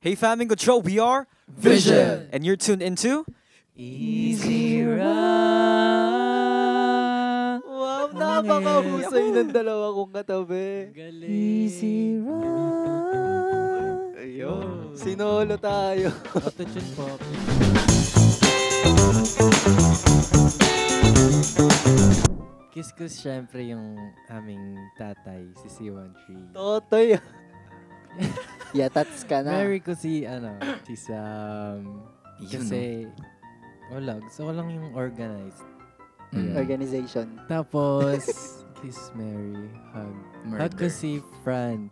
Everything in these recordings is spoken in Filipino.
Hey fam and Joe, we are Vision! And you're tuned into Easy Run! Wow, napakahusay ng dalawa kong katabi. Easy Run! Ayun, sinolo tayo. Auto-tune po. Kiss ko syempre yung aming tatay, si C13. Totoy. Yatats ka na. Marry ko si Sam. Kasi, wala. Gusto ko lang yung organized. Organization. Tapos, kiss, marry, hug. Hug ko si Franz.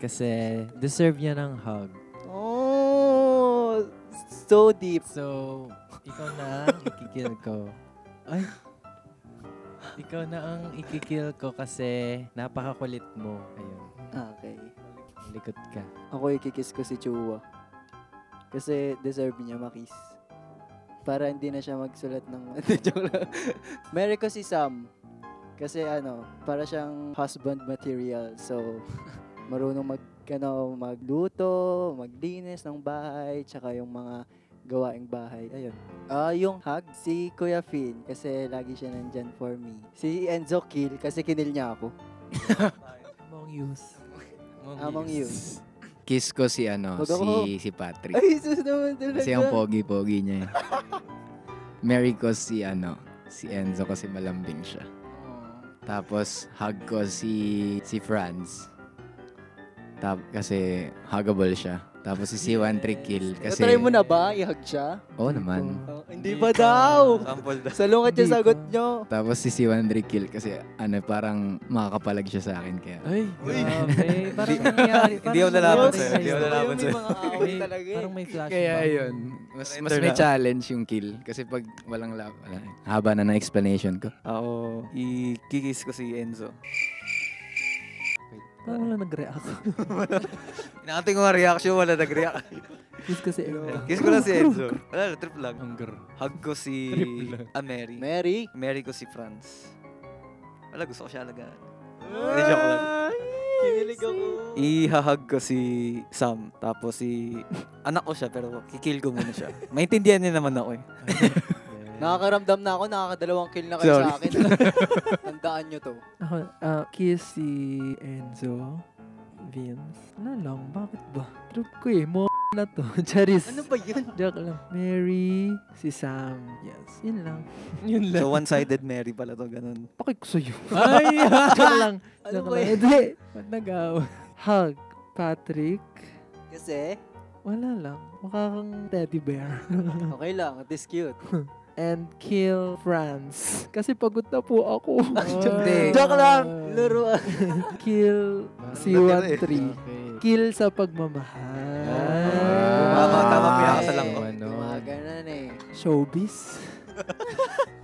Kasi, deserve niya ng hug. Oh, so deep. So, ikaw na ang ikikil ko. Ay! Ikaw na ang ikikil ko kasi napakakulit mo. Ayun. Okay. Likot ka. Ako ikikiss ko si Chua. Kasi deserve niya makiss. Para hindi na siya magsulat ng... Joke lang. Marry ko si Sam. Kasi para siyang husband material. So, marunong magluto, maglinis ng bahay, tsaka yung mga gawaing bahay. Ayun. Yung hug, si Kuya Finn, kasi lagi siya nandyan for me. Si Enzo kill, kasi kinil niya ako. Among Yous. Kiss ko si si Patrick. Ay, sus naman talaga. Kasi ang pogi-pogi niya. Marry ko si Enzo kasi malambing siya. Tapos hug ko si Franz. Kasi huggable siya. Tapos si C13 kill kasi... Try mo na ba? I-hug siya? Oo naman. Hindi ba daw? sample. Salungat yung sagot nyo. Tapos si C13 kill kasi parang makakapalag siya sa akin kaya. Ay, grabe. Parang nangyari. Hindi ako lalaban sa'yo. Hindi ako lalaban May sa'yo. mga away talaga eh. Parang may flashback. Kaya yun. Mas may challenge yung kill. Kasi pag walang haba na explanation ko. Ako, i-kiss ko si Enzo. Parang wala nag-react. Inaantay ko nga reaction, wala nag-react. Kiss ko si Enzo. Kiss ko lang si Enzo. Wala, trip lang. Hunger. Hug ko si Mary. Mary? Mary ko si Franz. Wala, gusto ko siya alagaan. Hindi, joke lang. Kinilig ako. I-hug ko si Sam. Tapos anak ko siya, pero kikill ko muna siya. Maintindihan niya naman ako eh. Nakakaramdam na ako, nakakadalawang kill na kayo sa akin. Tandaan nyo to. Ako, kiss si Enzo, Vince. Wala lang, bakit ba? Trip ko eh, mo na to. Charis. Ano ba yun? Joke lang. Mary, si Sam. Yes, yun lang. Yun lang. So one-sided Mary pala to, ganun. Pakik ko sa'yo. Ay! Joke lang. Ano Joke ba lang. yun? Hindi. Ba't nag-aw? Hug, Patrick. Kasi, Wala lang. Mukha kang teddy bear. okay lang, at least cute. And kill France. Kasi pagod na po ako. Hindi. Joke lang! Laruan. Kill si Natira eh. 13. Kill sa pagmamahal. Tama, pinakasalang ko. Mga ganon eh. Showbiz.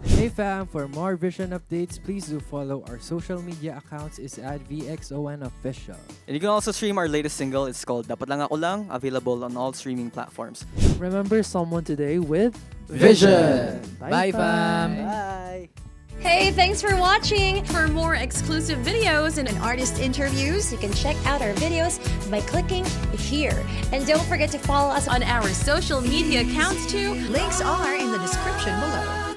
Hey fam, for more Vision updates, please do follow our social media accounts is at VXONOfficial. And you can also stream our latest single. It's called Dapat Lang Ako Lang, available on all streaming platforms. Remember someone today with Vision! Bye fam! Bye! Hey, thanks for watching! For more exclusive videos and artist interviews, You can check out our videos by clicking here. and don't forget to follow us on our social media accounts too. Links are in the description below.